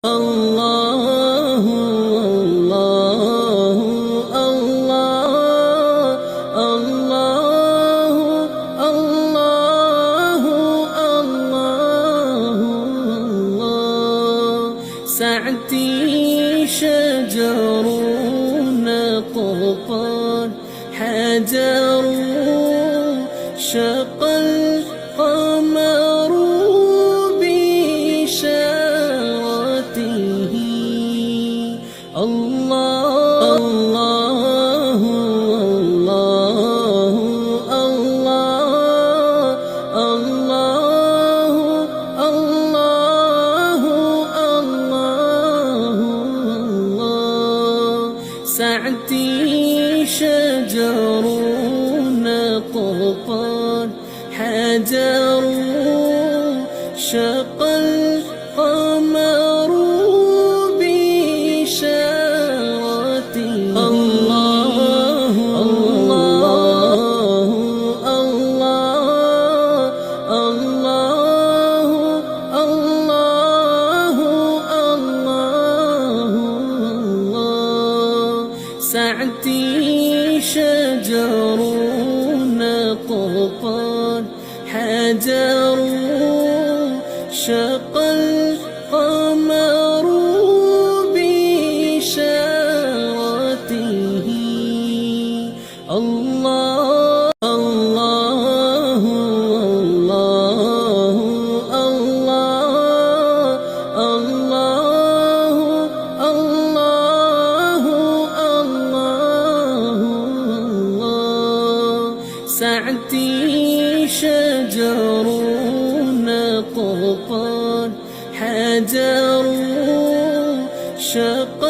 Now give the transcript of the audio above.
الله الله الله الله الله الله الله سعدي شجر قطان حجر شق القمر بإشارته الله الله الله الله الله الله الله الله سعدي شجر قطان حجر شق القمر بإشارته الله الله الله الله الله الله الله سعدي شجر قطان حجر شق القمر بإشارته الله الله الله الله الله الله الله الله سعدي شجر قطان حجر شق